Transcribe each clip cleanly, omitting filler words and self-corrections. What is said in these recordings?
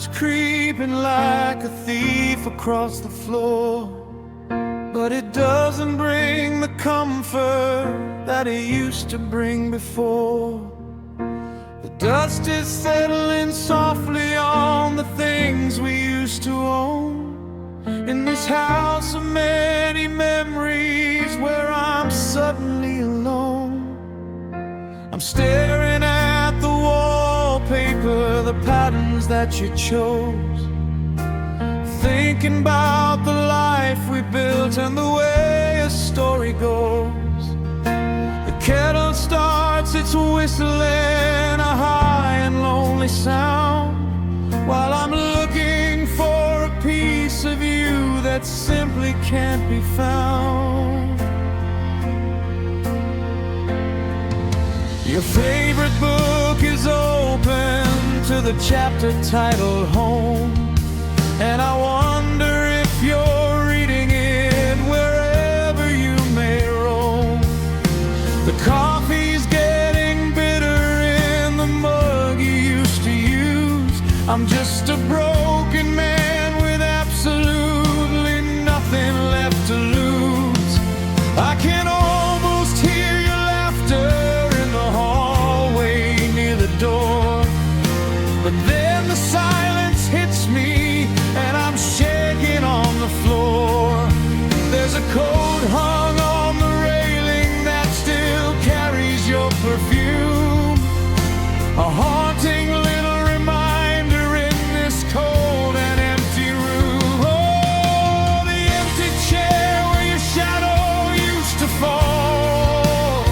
comes creeping like a thief across the floor, but it doesn't bring the comfort that it used to bring before. The dust is settling softly on the things we used to own, in this house of many memories where I'm suddenly alone. I'm staring at the wallpaper, the patterns that you chose, thinking about the life we built and the way a story goes. The kettle starts its whistling, a high and lonely sound, while I'm looking for a piece of you that simply can't be found. Your favorite book is open to the chapter titled Home, and I wonder if you're reading it wherever you may roam. The coffee's getting bitter in the mug you used to use. I'm just a broken man with absolutely nothing left to lose. I can almost hear your laughter in the hallway near the door, but then the silence hits me and I'm shaking on the floor. There's a coat hung on the railing that still carries your perfume, a haunting little reminder in this cold and empty room. Oh, the empty chair where your shadow used to fall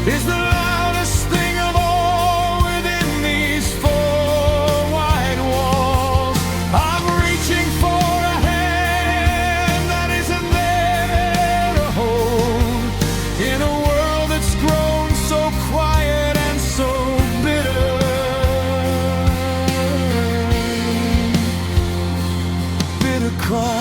is the loudest thing of all within these four white walls. I'm reaching for a hand that isn't there to hold, in a world that's grown so quiet and so bitter. Bitter cry.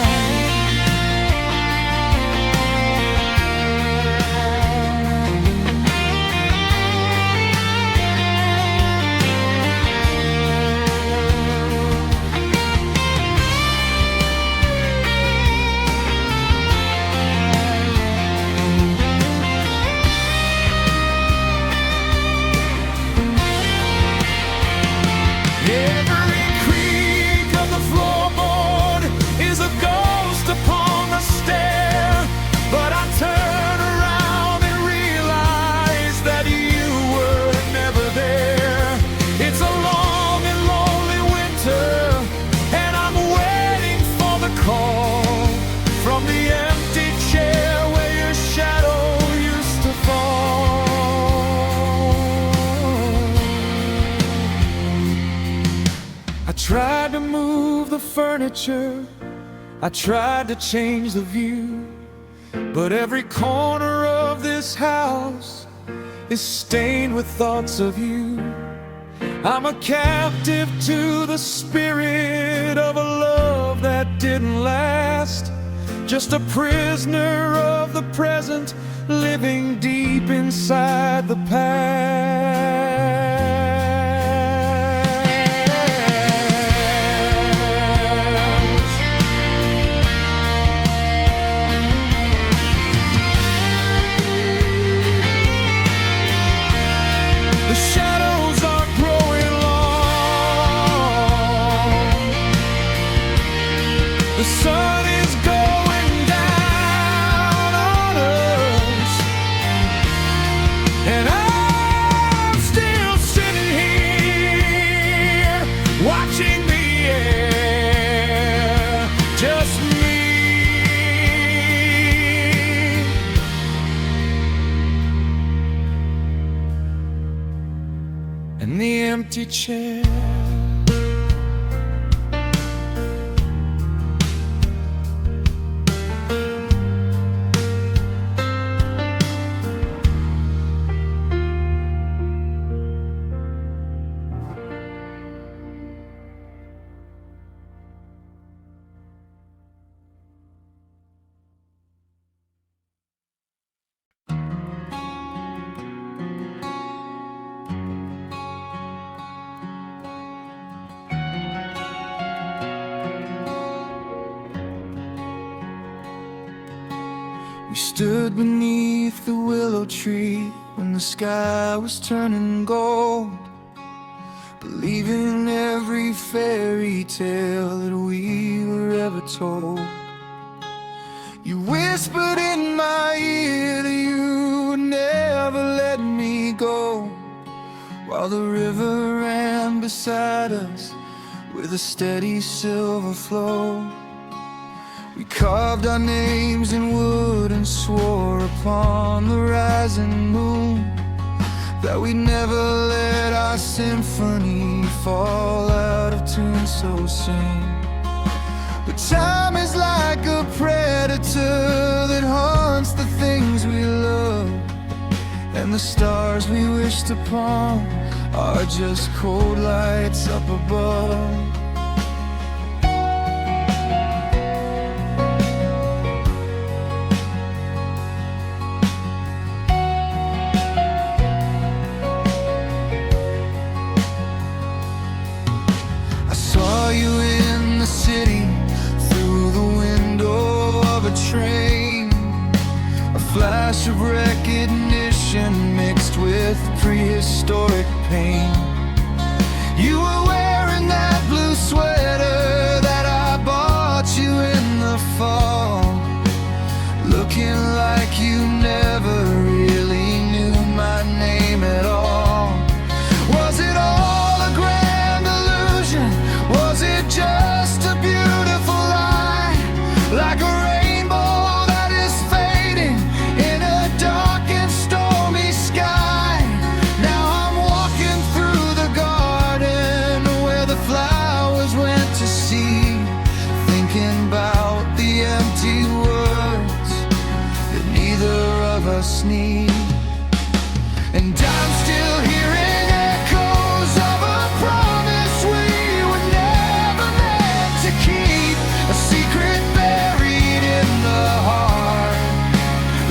Every creak of the floorboard is a ghost upon the stair, but I turn around and realize that you were never there. It's a long and lonely winter, and I'm waiting for the call from the empty chair where your shadow used to fall. I tried to move the furniture, I tried to change the view, but every corner of this house is stained with thoughts of you. I'm a captive to the spirit of a love that didn't last, just a prisoner of the present, living deep inside the past. The shadows are growing long, the sun is going down on us, and I'm still sitting here watching the air, just me and the empty chair. We stood beneath the willow tree when the sky was turning gold, believing every fairy tale that we were ever told. You whispered in my ear that you would never let me go, while the river ran beside us with a steady silver flow. We carved our names in wood and swore upon the rising moon that we'd never let our symphony fall out of tune so soon. But time is like a predator that hunts the things we love, and the stars we wished upon are just cold lights up above. I saw you in the city through the window of a train, a flash of recognition mixed with prehistoric pain. You were wearing that blue sweater that I bought you in the fall, looking like you never really knew my name at all. Was it all a grand illusion? Was it just a beautiful lie, like a rainbow that is fading in a dark and stormy sky? Now I'm walking through the garden where the flowers went to seed, thinking about the empty words that neither of us need. And I'm still hearing echoes of a promise we were never meant to keep, a secret buried in the heart,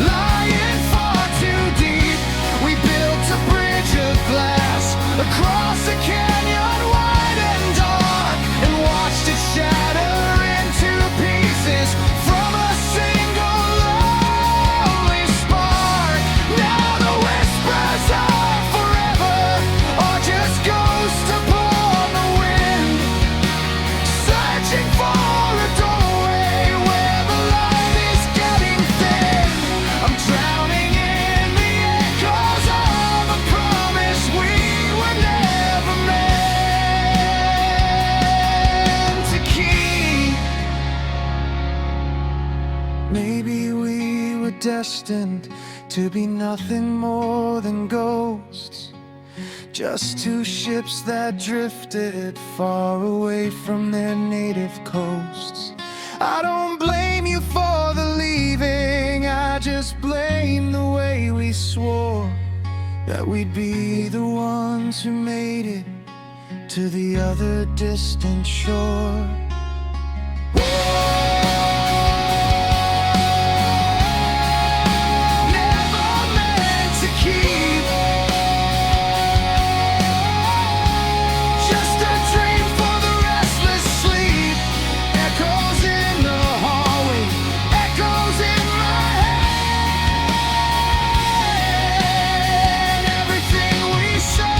lying far too deep. We built a bridge of glass across a canyon wide and dark, and watched it shatter into pieces from a single lonely spark. Now the whispers of forever are just ghosts upon the wind, searching for a doorway where the light is getting thin. I'm drowning in the echoes of a promise we were never meant to keep. Maybe we were destined to be nothing more than ghosts, just two ships that drifted far away from their native coasts. I don't blame you for the leaving, I just blame the way we swore that we'd be the ones who made it to the other distant shore. Never meant to keep, just a dream for the restless sleep. Echoes in the hallway, echoes in my head. Everything we said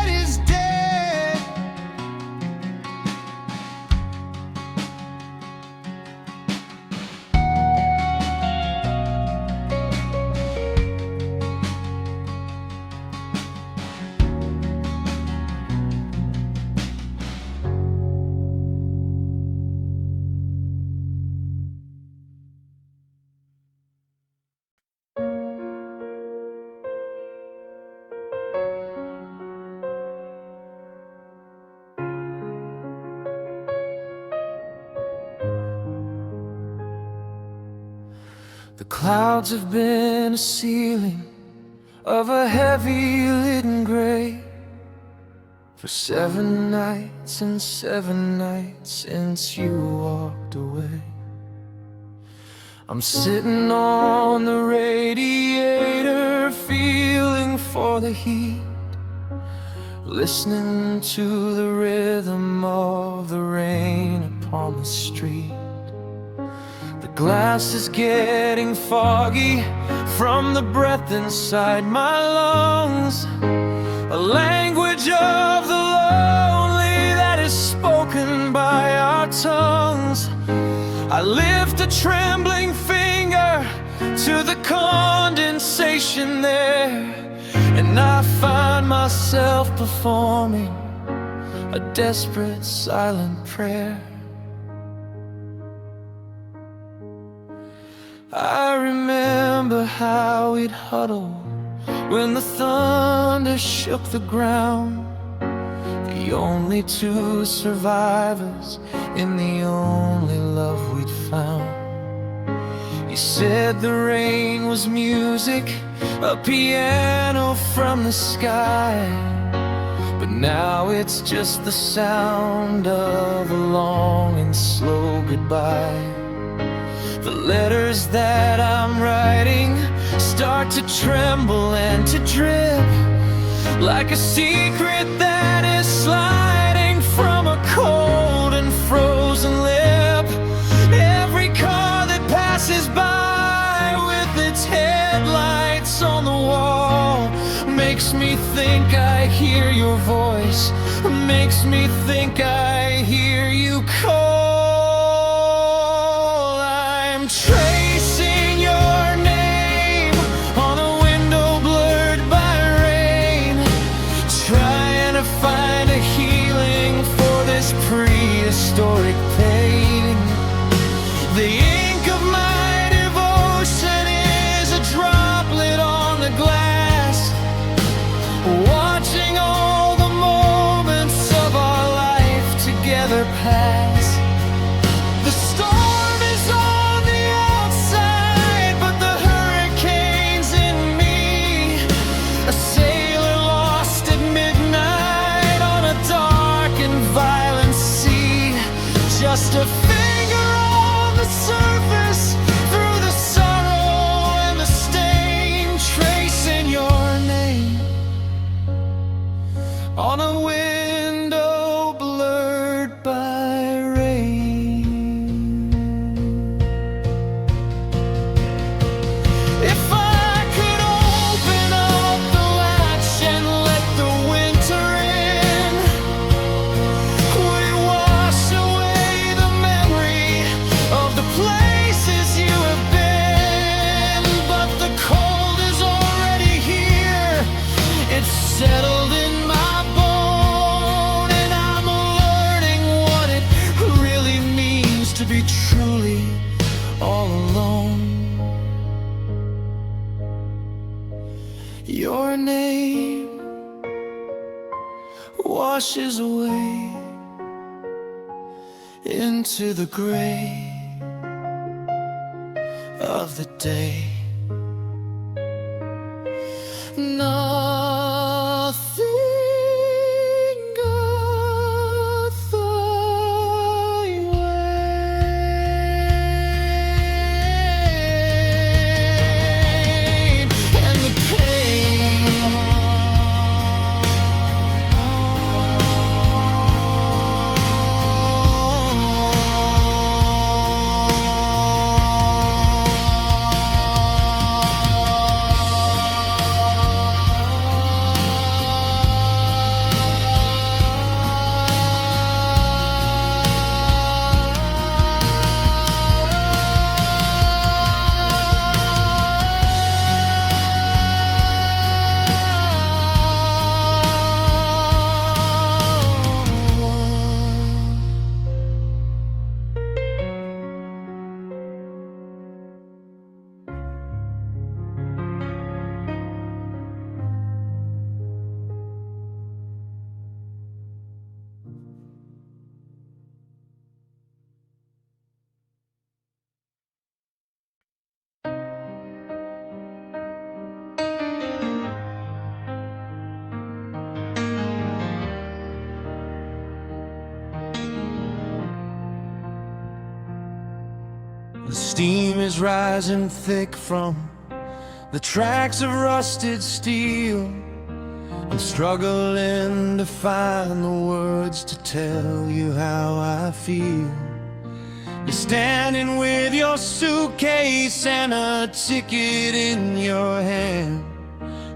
is dead. The clouds have been a ceiling of a heavy leaden gray for 7 nights and 7 nights since you walked away. I'm sitting on the radiator, feeling for the heat, listening to the rhythm of the rain upon the street. The glass is getting foggy from the breath inside my lungs, a language of the lonely that is spoken by our tongues. I lift a trembling finger to the condensation there, and I find myself performing a desperate silent prayer. I remember how we'd huddle when the thunder shook the ground, the only two survivors in the only love we'd found. You said the rain was music, a piano from the sky, but now it's just the sound of a long and slow goodbye. The letters that I'm writing start to tremble and to drip, like a secret that is sliding from a cold and frozen lip. Every car that passes by with its headlights on the wall makes me think I hear your voice, makes me think I hear you call. Tracing your name on a window blurred by rain, trying to find a healing for this prehistoric pain. The ink of my devotion is a droplet on the glass, watching all the moments of our life together pass. The storm is on the outside, but the hurricane's in me, a sailor lost at midnight on a dark and violent sea. Just a finger on the surface, through the sorrow and the stain, tracing your name on a window blurred by rain. If I could open up the latch and let the winter in, would it wash away the memory of the places you have been? But the cold is already here, it's settled in my bone, and I'm learning what it really means to be truly all alone. Your name washes away into the gray of the day. Nothing goeth thy way, and the pain The steam is rising thick from the tracks of rusted steel. I'm struggling to find the words to tell you how I feel. You're standing with your suitcase and a ticket in your hand,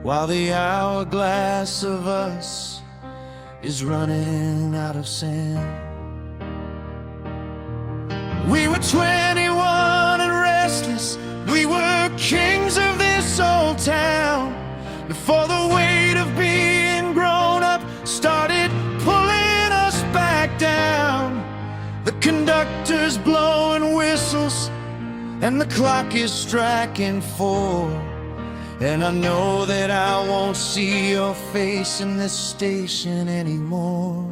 while the hourglass of us is running out of sand. We were 21 and restless. We were kings of this old town, before the weight of being grown up started pulling us back down. The conductor's blowing whistles and the clock is striking 4, and I know that I won't see your face in this station anymore.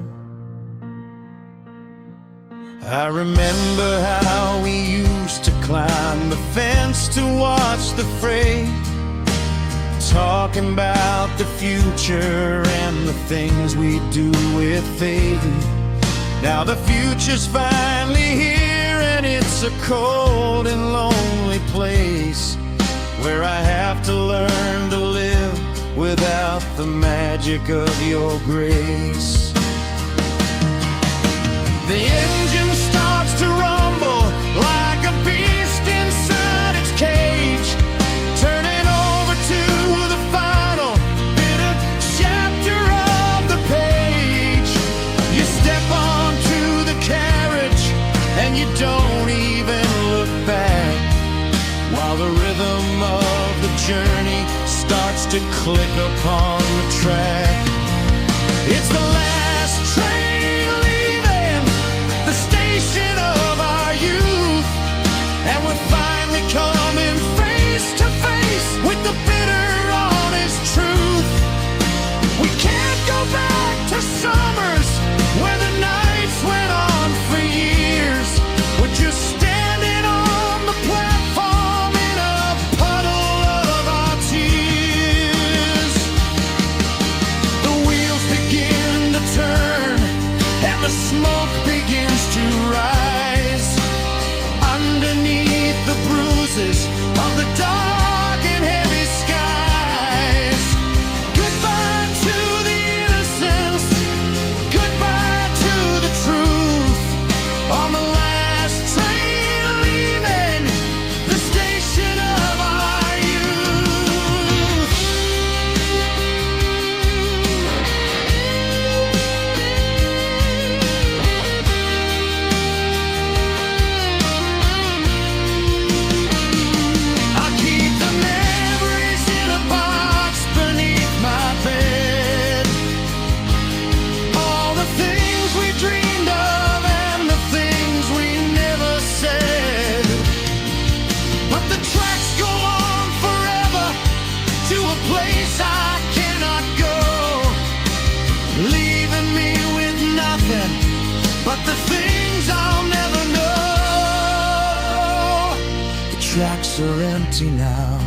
I remember how we used to climb the fence to watch the freight, talking about the future and the things we do with faith. Now the future's finally here, and it's a cold and lonely place, where I have to learn to live without the magic of your grace. The engine starts to rumble like a beast inside its cage, turning over to the final bitter chapter of the page. You step onto the carriage and you don't even look back, while the rhythm of the journey starts to click upon the track. It's the last train leaving the station of our youth, and we're finally coming face to face with the bitter, honest truth. We can't go back to summers where the nights went on for years. We're just standing on the platform in a puddle of our tears. The wheels begin to turn and the smoke begins to rise underneath the bruises of the dark and heavy skies. Goodbye to the innocence, goodbye to the truth. On the last train leaving the station of our youth. I keep the memories in a box beneath my bed, all the things we dreamed of and the things we never said. But the tracks go on forever to a place I cannot go, leaving me with nothing but the things I'll never know. The tracks are empty now.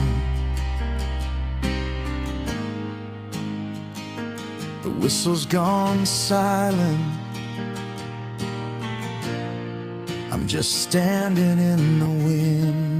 The whistle's gone silent. I'm just standing in the wind.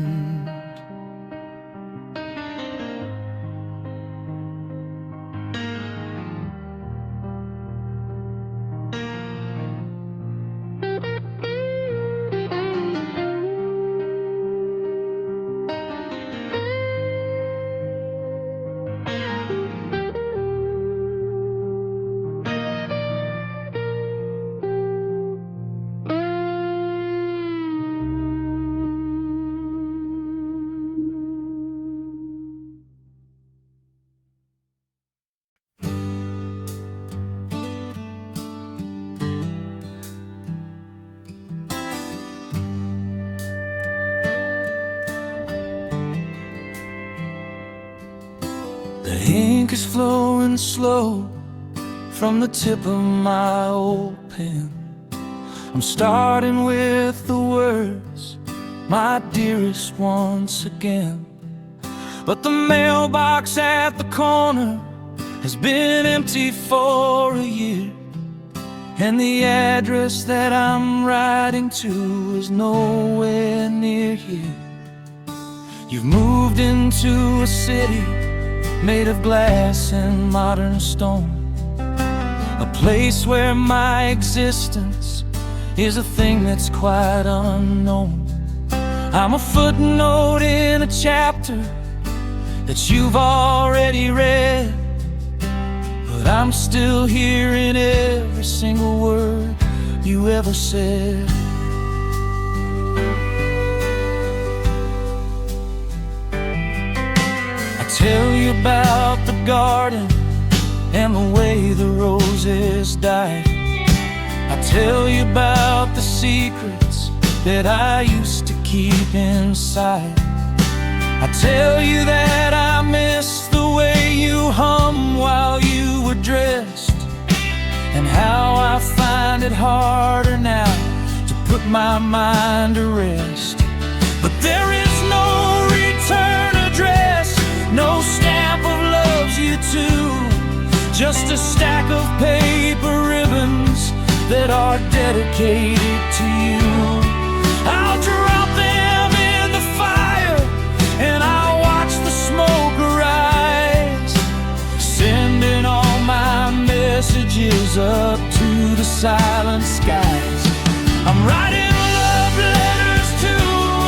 The ink is flowing slow from the tip of my old pen. I'm starting with the words, my dearest, once again. But the mailbox at the corner has been empty for a year, and the address that I'm writing to is nowhere near here. You've moved into a city made of glass and modern stone, a place where my existence is a thing that's quite unknown. I'm a footnote in a chapter that you've already read, but I'm still hearing every single word you ever said. I tell you about the garden and the way the roses died. I tell you about the secrets that I used to keep inside. I tell you that I miss the way you hum while you were dressed, and how I find it harder now to put my mind to rest. But there is no return address, no stamp of loves you too, just a stack of paper ribbons that are dedicated to you. I'll drop them in the fire and I'll watch the smoke rise, sending all my messages up to the silent skies. I'm writing love letters to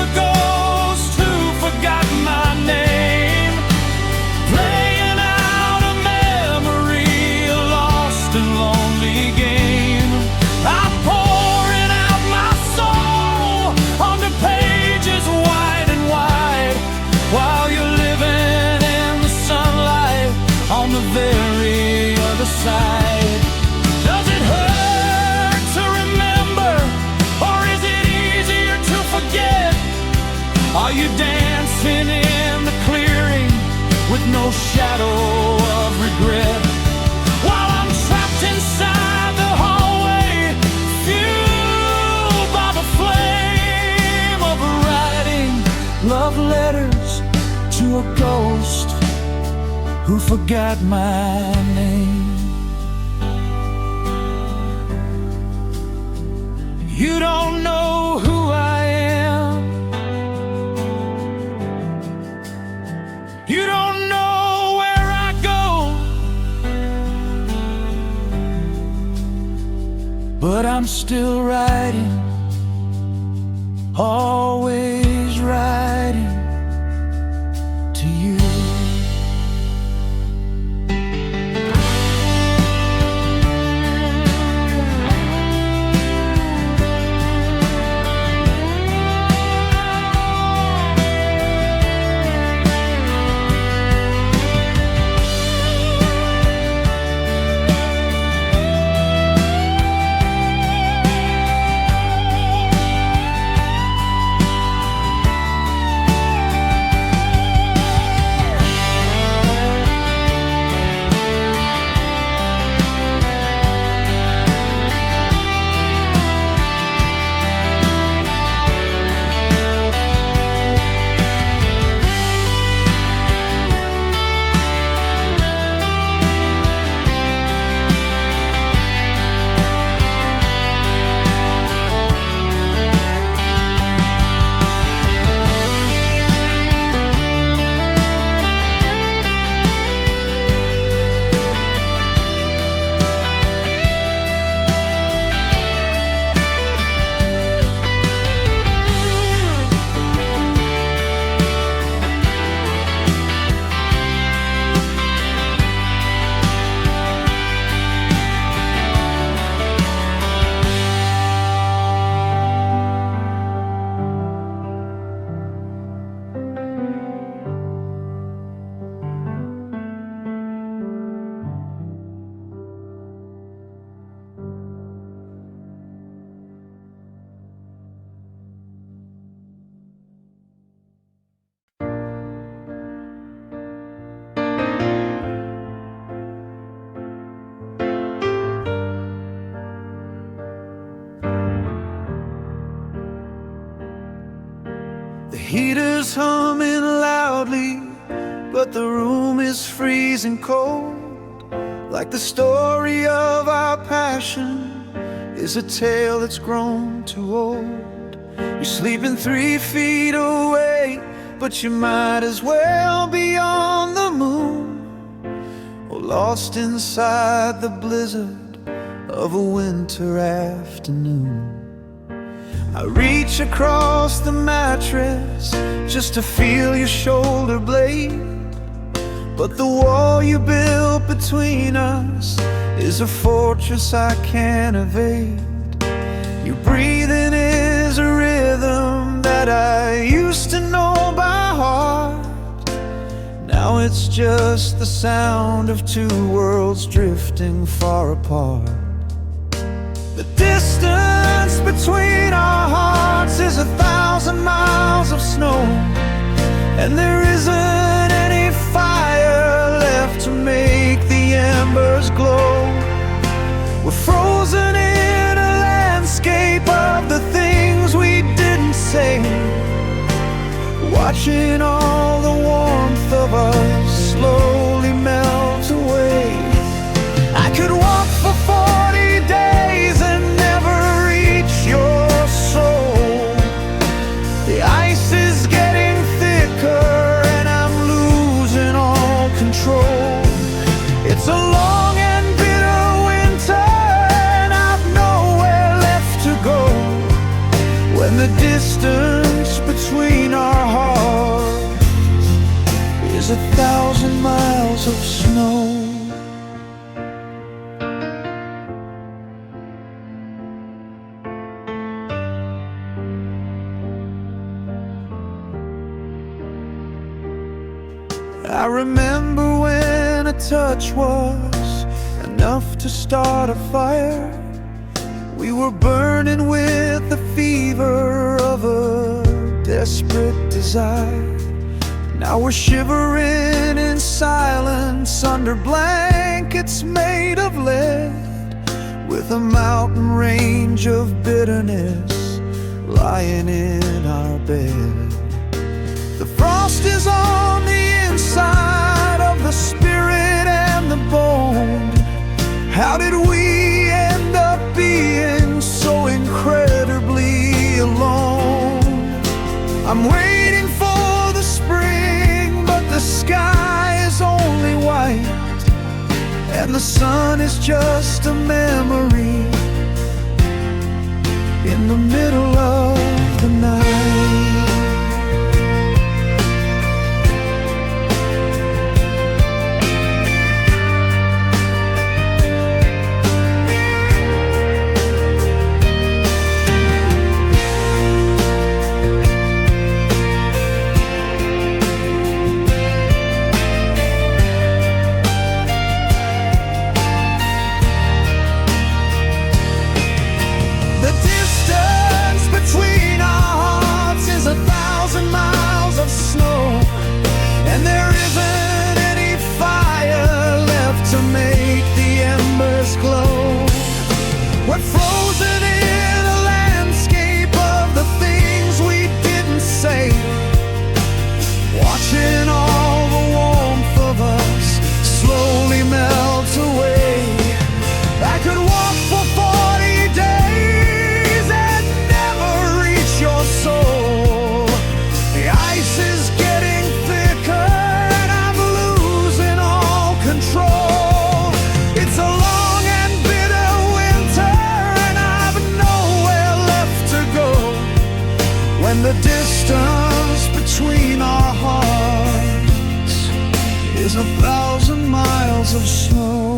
a ghost who forgot my name, playing out a memory, a lost and lonely game. I'm pouring out my soul onto pages wide and wide, while you're living in the sunlight on the very other side. Does it hurt to remember, or is it easier to forget? Are you dancing in the clearing with no shadow of regret, while I'm trapped inside the hallway, fueled by the flame of writing love letters to a ghost who forgot my name? You don't know who I am, you don't know where I go, but I'm still writing, always writing to you. Heaters humming loudly, but the room is freezing cold. Like the story of our passion is a tale that's grown too old. You're sleeping 3 feet away, but you might as well be on the moon, or lost inside the blizzard of a winter afternoon. I reach across the mattress just to feel your shoulder blade. But the wall you built between us is a fortress I can't evade. Your breathing is a rhythm that I used to know by heart. Now it's just the sound of two worlds drifting far apart. The distance between our hearts is 1,000 miles of snow, and there isn't any fire left to make the embers glow. We're frozen in a landscape of the things we didn't say, watching all the warmth of us slowly melt away. I could walk for 40 days and never reach your soul. The ice is getting thicker and I'm losing all control. It's a long and bitter winter and I've nowhere left to go, when the distance between our hearts is 1,000 miles of snow. I remember when a touch was enough to start a fire. We were burning with the fever of a desperate desire. Now we're shivering in silence under blankets made of lead, with a mountain range of bitterness lying in our bed. The frost is on the inside of the spirit and the bone. How did we end up being so incredibly alone? I'm waiting for the spring, but the sky is only white, and the sun is just a memory in the middle of the night. The distance between our hearts is 1,000 miles of snow.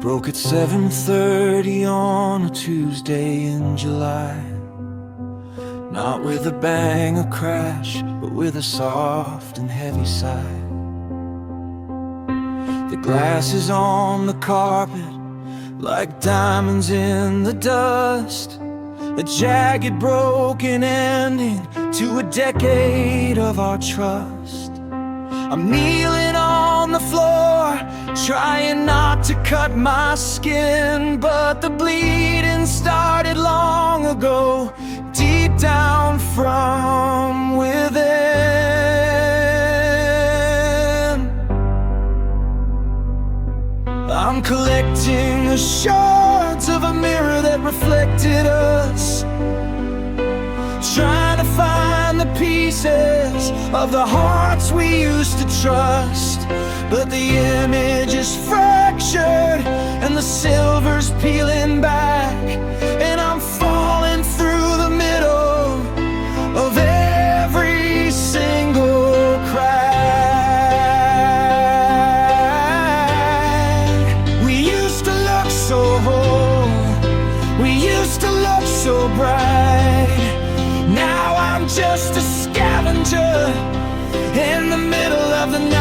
Broke at 7:30 on a Tuesday in July. Not with a bang or crash, but with a soft and heavy sigh. The glass is on the carpet like diamonds in the dust. A jagged, broken ending to a decade of our trust. I'm kneeling on the floor, trying not to cut my skin, but the bleeding started long ago, deep down from within. I'm collecting the shards of a mirror that reflected us, trying to find the pieces of the hearts we used to trust. But the image is fractured and the silver's peeling back, and I'm falling through the middle of every single crack. We used to look so whole, we used to look so bright. Now I'm just a scavenger in the middle of the night.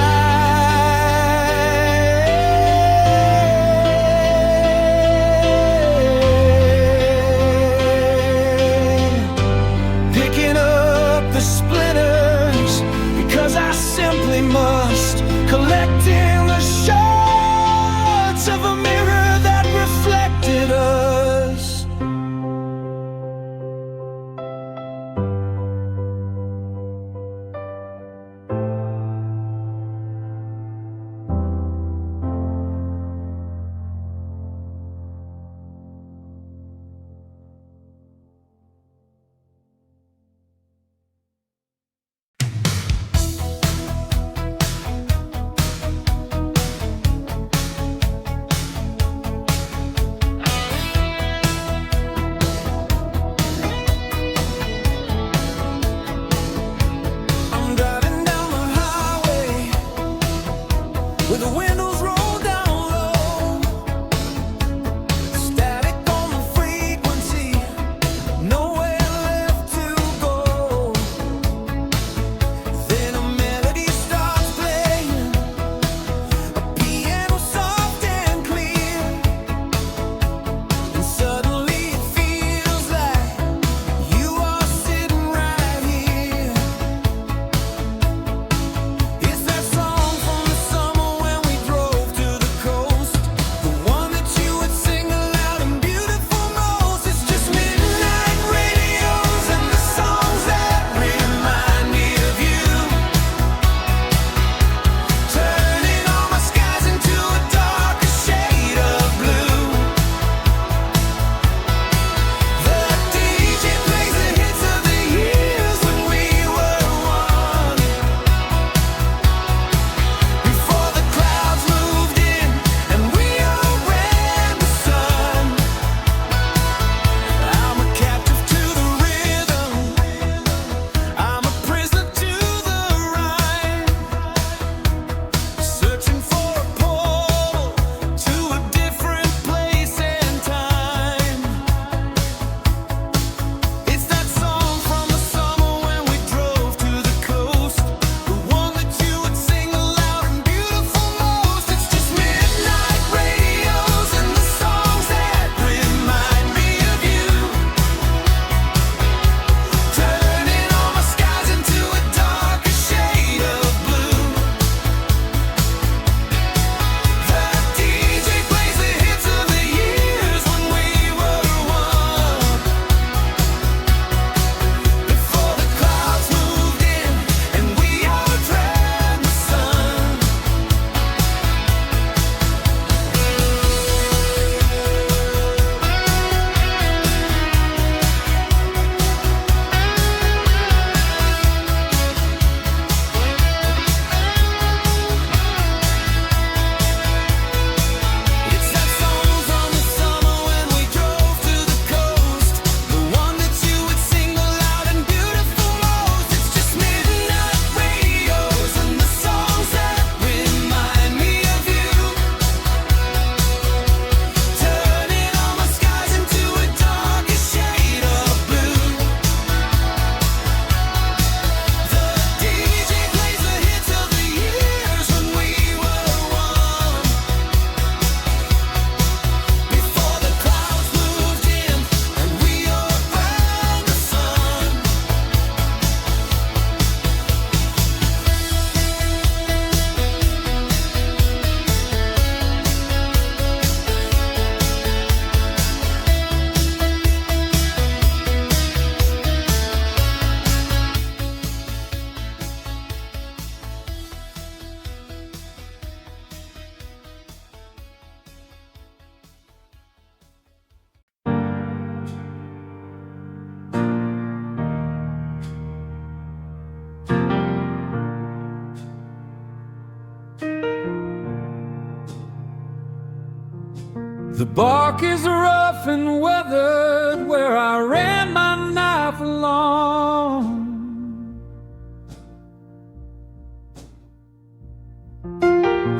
The bark is rough and weathered where I ran my knife along.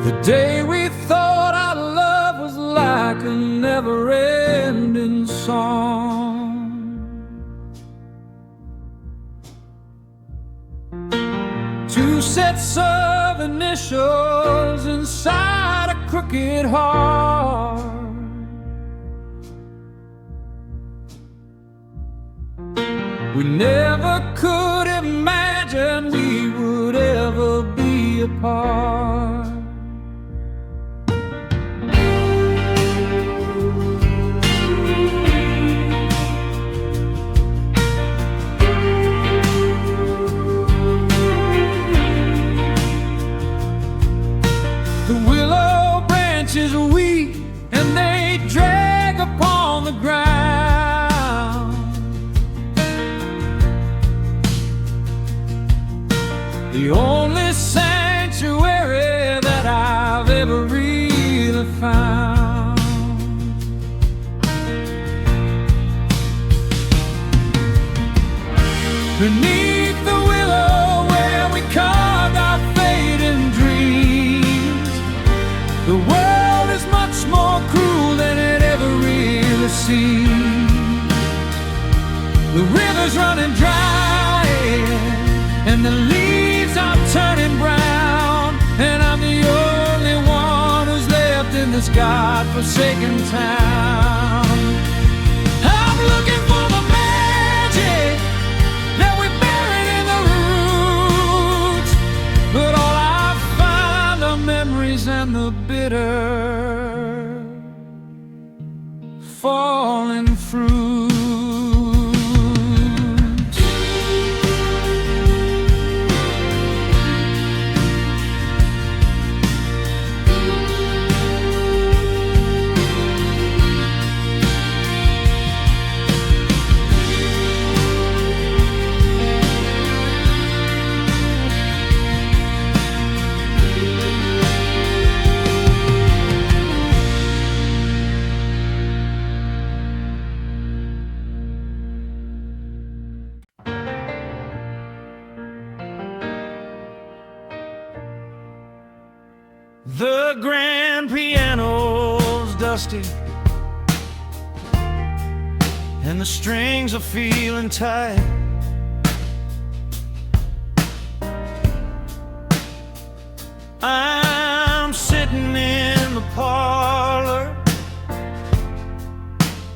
The day we thought our love was like a never-ending song. Two sets of initials inside a crooked heart. We never could imagine we would ever be apart. The willow branches weep and they drag upon the ground. The only sanctuary that I've ever really found. Beneath the willow where we carved our fate in dreams, the world is much more cruel than it ever really seemed. The river's running dry and the leaves are turning brown, and I'm the only one who's left in this God-forsaken town. I'm looking for the magic that we buried in the roots, but all I find are memories and the bitter falling fruit. The grand piano's dusty and the strings are feeling tight. I'm sitting in the parlor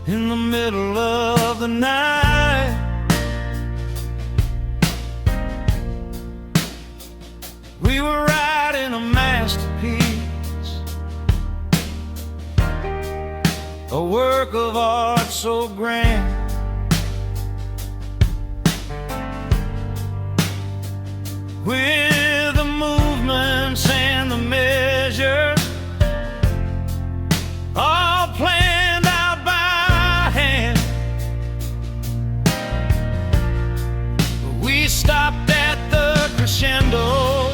in the middle of the night. We were writing a masterpiece, a work of art so grand. With the movements and the measures all planned out by hand. We stopped at the crescendo.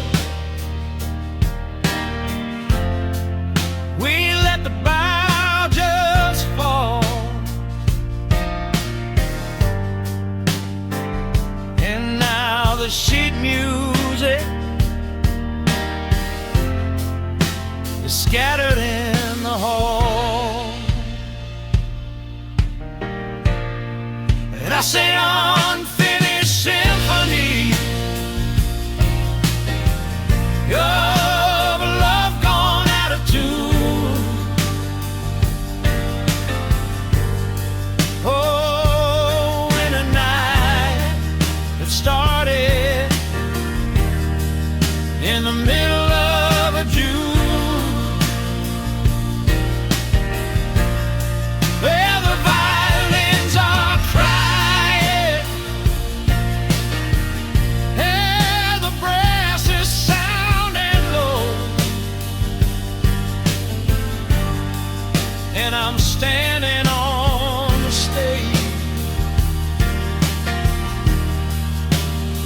We let the bow just fall, and now the sheet music is scattered in the hall. And I say unfinished symphony of a love gone out of tune. Oh, in a night that started in the middle of a June, where the violins are crying and the brass is sounding low, and I'm standing on the stage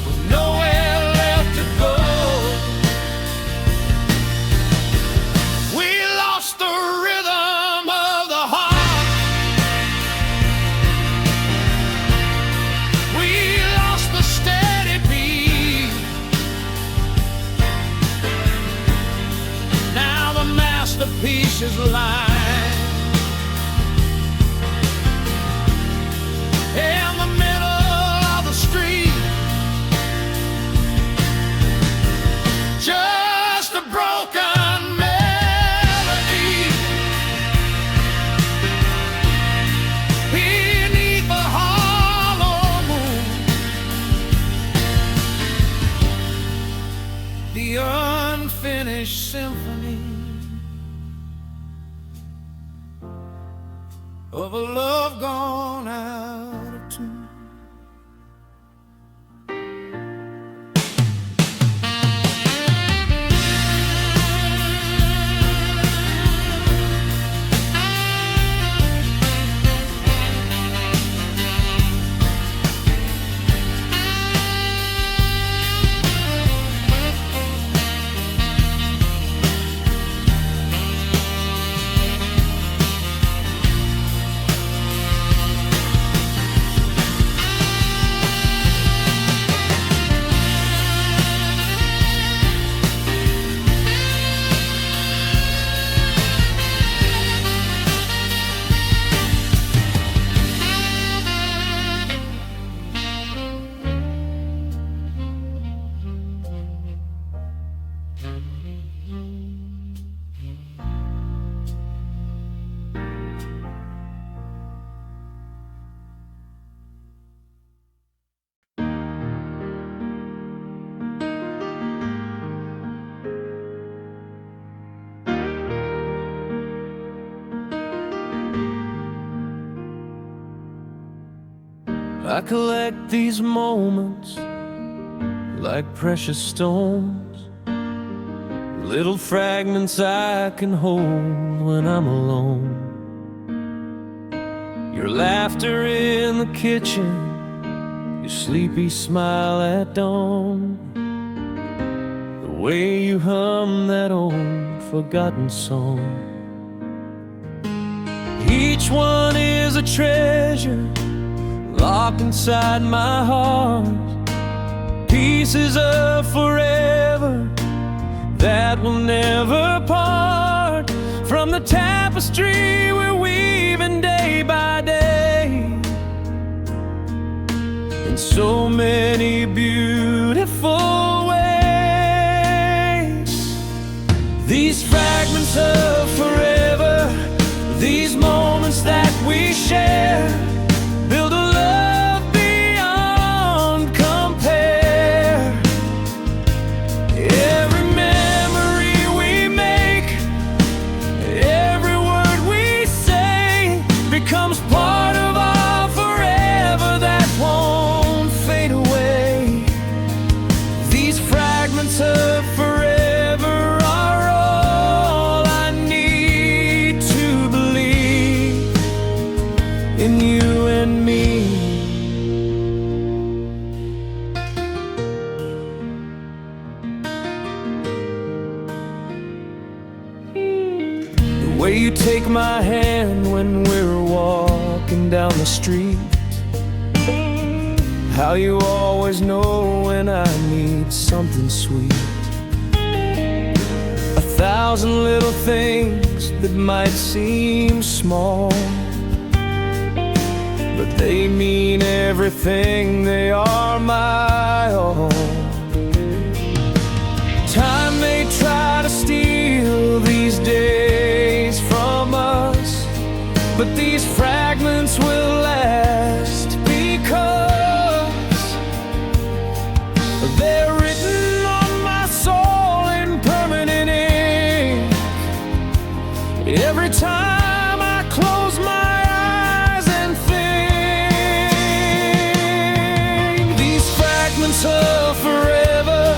with nowhere left to go. Alicia's line. In the middle of the street, just a broken melody beneath the hollow moon. The unfinished symphony of a love gone out of tune. I collect these moments like precious stones, little fragments I can hold when I'm alone. Your laughter in the kitchen, your sleepy smile at dawn, the way you hum that old forgotten song. Each one is a treasure locked inside my heart, pieces of forever that will never part. From the tapestry we're weaving day by day, in so many beautiful ways. These fragments of forever, these moments that we share, build a love beyond compare. Every memory we make, every word we say, becomes part of our forever that won't fade away. These fragments of forever are all I need to believe in you and me. The way you take my hand when we're walking down the street, how you always know when I need something sweet. 1,000 little things that might seem small, but they mean everything, they are my all. Time may try to steal these days from us, but these fragments will last because they're written on my soul in permanent ink. Every time I close my eyes and think, these fragments of forever,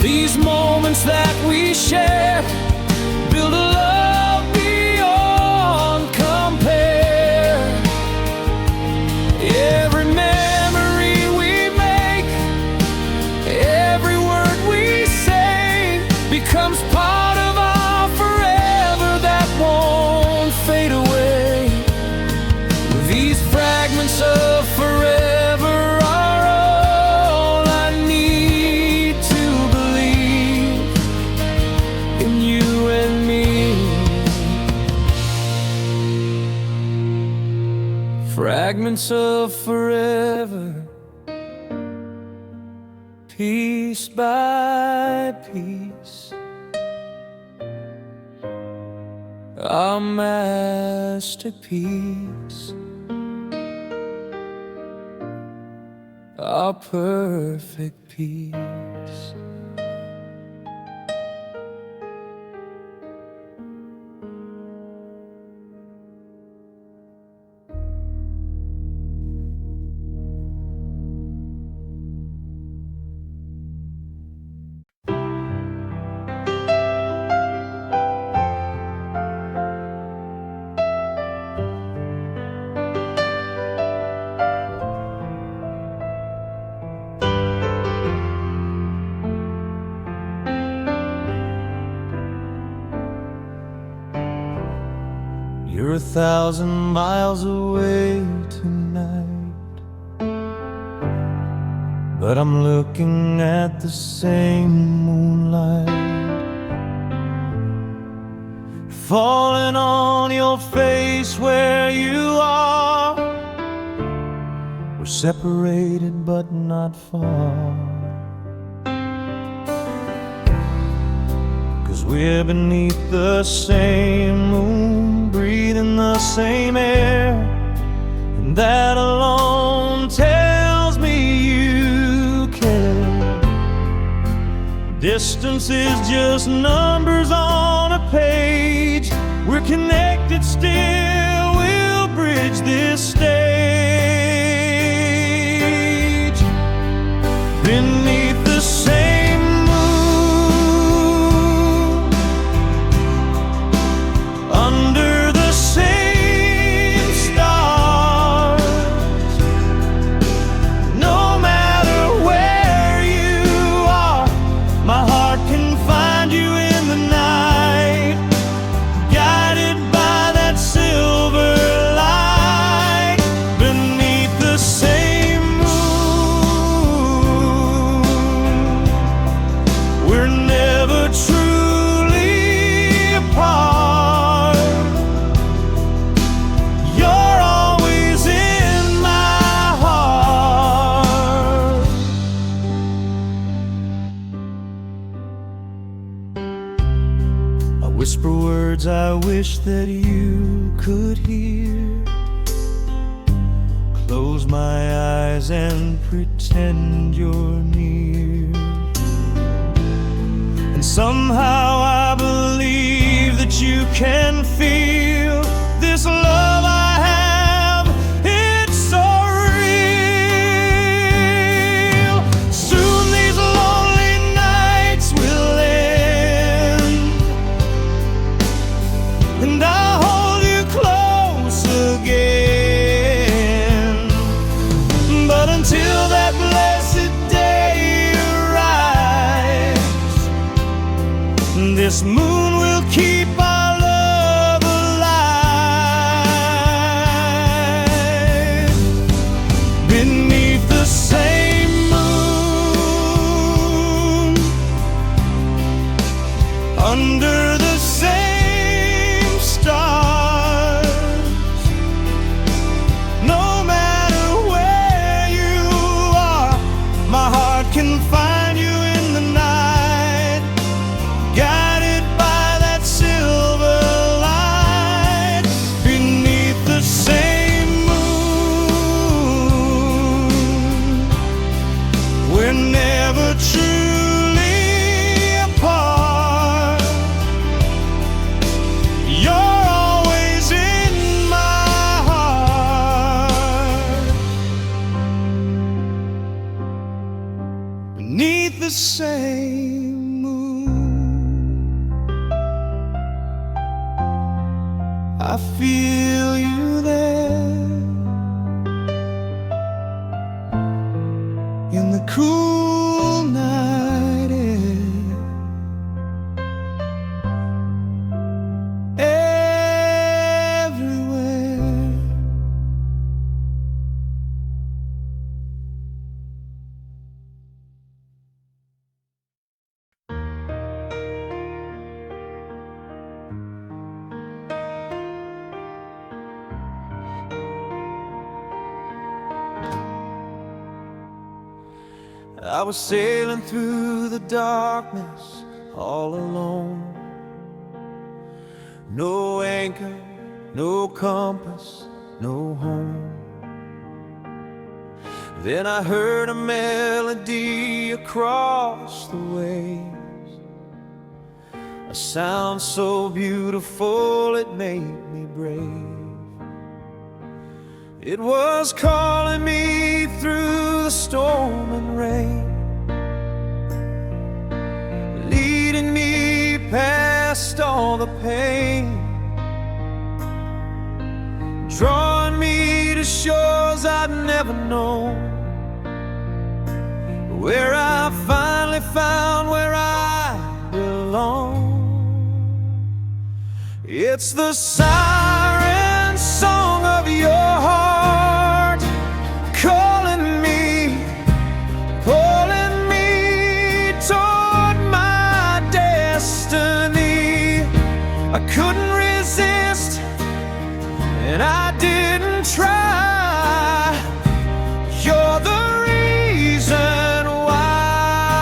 these moments that we share, build a love beyond compare. Every memory we make, every word we say, becomes part of our forever that won't fade away. These fragments of forever are all I need to believe in you and me. fragments of forever, piece by piece, our masterpiece, our perfect peace. You're 1,000 miles away tonight, but I'm looking at the same moonlight, falling on your face where you are. We're separated but not far, 'cause we're beneath the same moon, breathing the same air, and that alone tells me you care. Distance is just numbers on a page. We're connected still, we'll bridge this stage. Beneath the same moon, under the same stars, no matter where you are, my heart can find you in the night, guided by that silver light. Beneath the same moon, we're never truly apart. You're always in my heart. I whisper words I wish that you could hear, close my eyes and pretend you're near, and somehow I believe that you can feel this love I have. It's so real. Soon these lonely nights will end, and I'll hold you close again. But until that blessed day arrives, this moon will keep our love alive. Beneath the same moon, under the same stars, no matter where you are, my heart can find you in the night, guided by that silver light. Beneath the same moon, we're never truly apart. You're always in my heart. Beneath the same moon, I feel you there in the cool night air, everywhere. was sailing through the darkness all alone. No anchor, no compass, no home. Then I heard a melody across the waves, a sound so beautiful it made me brave. It was calling me through the storm and rain, leading me past all the pain, drawing me to shores I'd never known, where I finally found where I belong. It's the siren song of your heart, calling me, pulling me toward my destiny. I couldn't resist, and I didn't try. You're the reason why.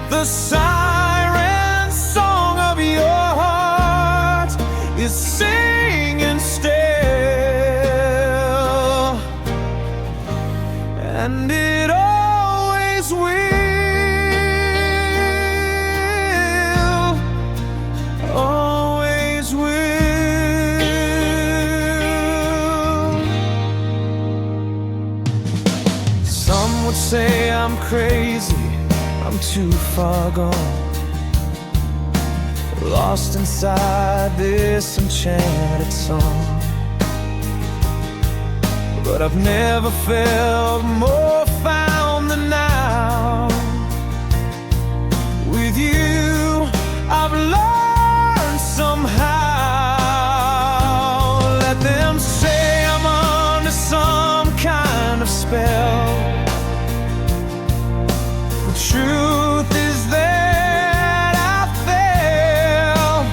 The siren song of your heart is singing still, and it always will, always will. Some would say I'm crazy, I'm too far gone, lost inside this enchanted song. But I've never felt more found than now. With you, I've learned somehow. Let them say I'm under some kind of spell. The truth is that I fell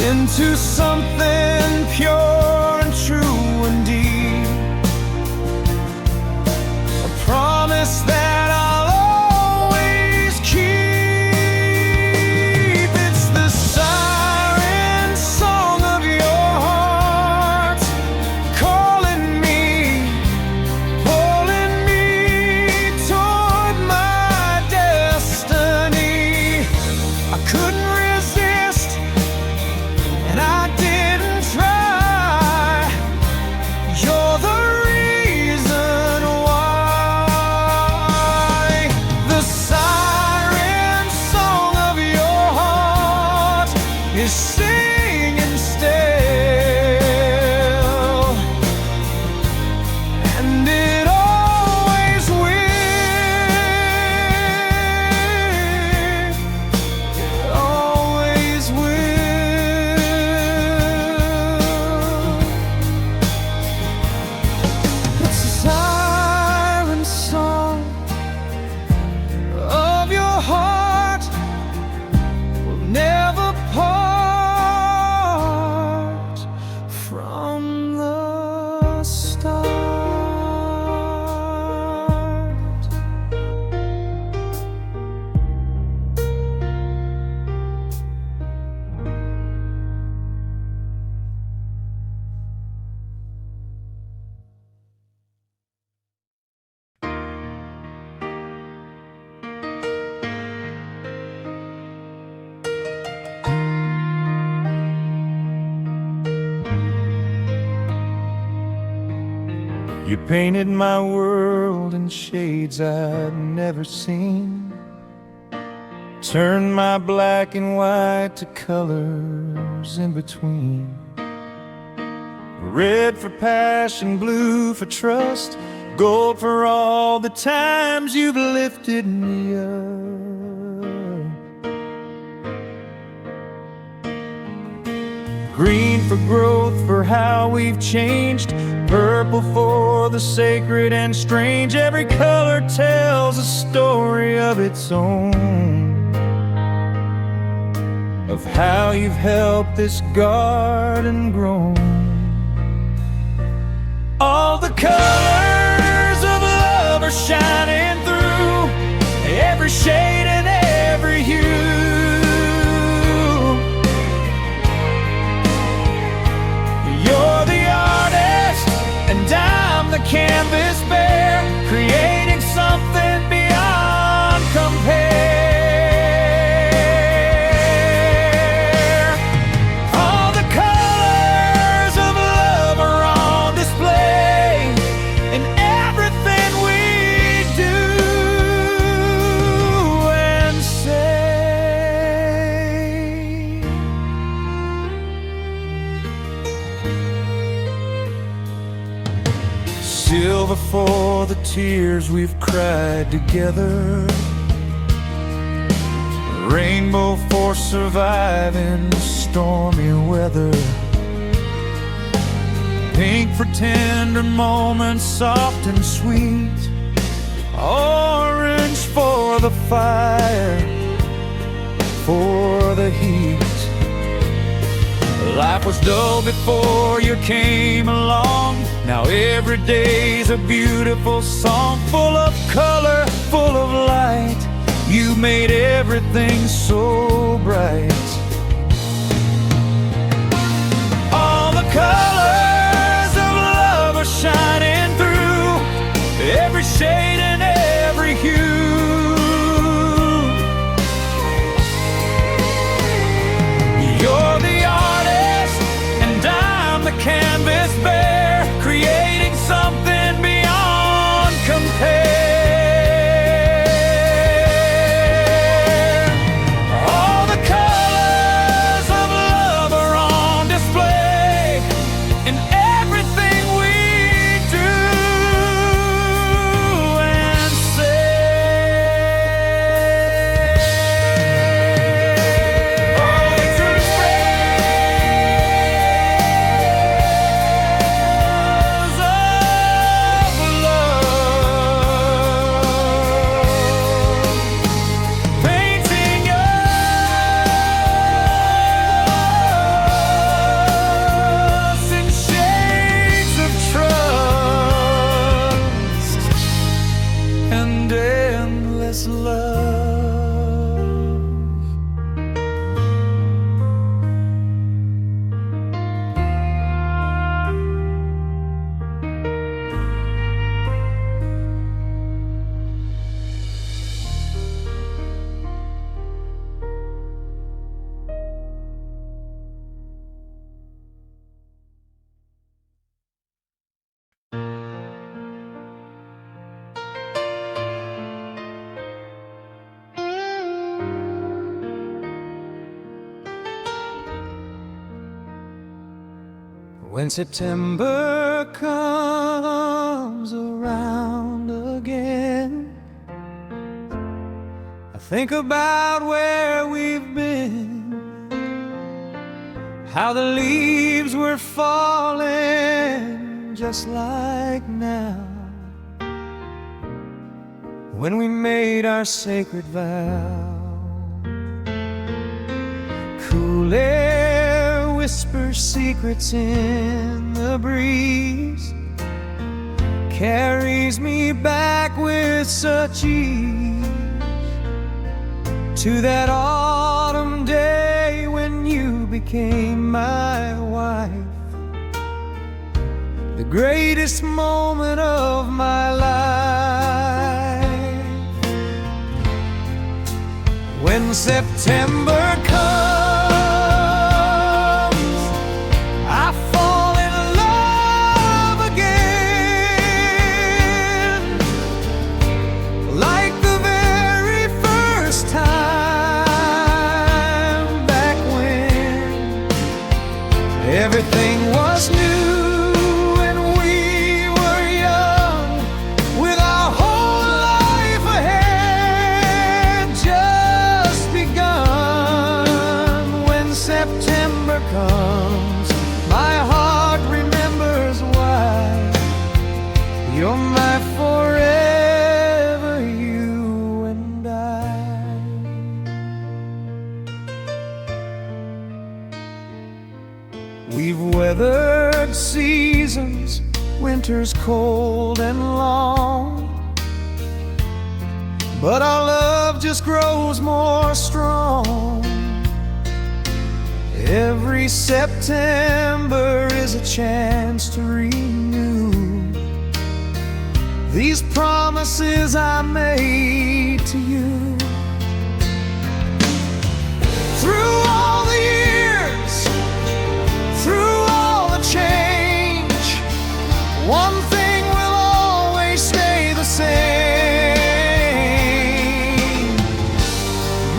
into something pure and true and deep. A promise that I'll always keep. It's the siren song of your heart, calling me, pulling me toward my destiny. I couldn't resist, and I didn't try. You're the reason why. The siren song of your heart is singing still, and it always will, it always will. It's a siren song of your heart, will never part from the start. You painted my world in shades I'd never seen, turned my black and white to colors in between. Red for passion, blue for trust, gold for all the times you've lifted me up. Green for growth, for how we've changed, purple for the sacred and strange. Every color tells a story of its own, of how you've helped this garden grow. All the colors of love are shining through every shade and every hue. You're the artist and I'm the canvas bear, creating something beyond compare. All the colors of love are on display in everything we do and say. Silver for the tears we've cried together, rainbow for surviving stormy weather, pink for tender moments soft and sweet, orange for the fire, for the heat. Life was dull before you came along. Now every day's a beautiful song, full of color, full of light. You made everything so bright. All the colors of love are shining through every shade and every hue. You're the artist and I'm the canvas bear, creating something beyond compare. All the colors of love are on display in everything we do and say. Only true friends of love, painting us in shades of trust and endless love. When September comes around again, I think about where we've been, how the leaves were falling just like now, when we made our sacred vow. Cool air whispers secrets in the breeze, carries me back with such ease to that autumn day when you became my wife, the greatest moment of my life. When September comes, everything was new and we were young, with our whole life ahead just begun. When September comes, my heart remembers why you're my forever, you and I. We've weathered seasons, winters cold and long, but our love just grows more strong. Every September is a chance to renew these promises I made to you. Through all the years, through all the change, one thing will always stay the same.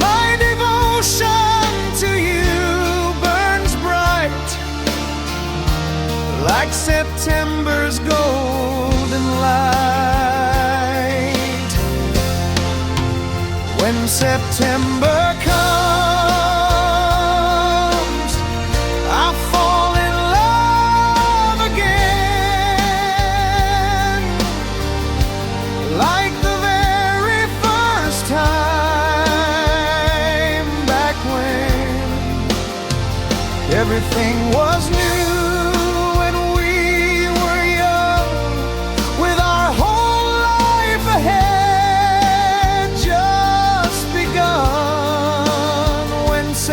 My devotion to you burns bright like September's golden light. When September comes, I fall in love again, like the very first time, back when everything was new.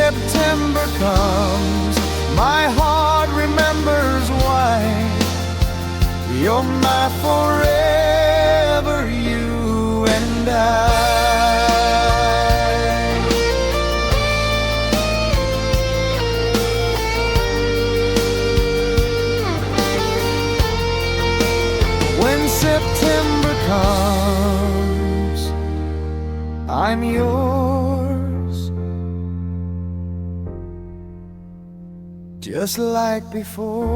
September comes, my heart remembers why. You're my forever, you and I. When September comes, I'm yours, just like before,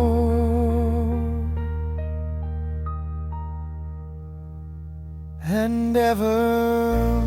and evermore.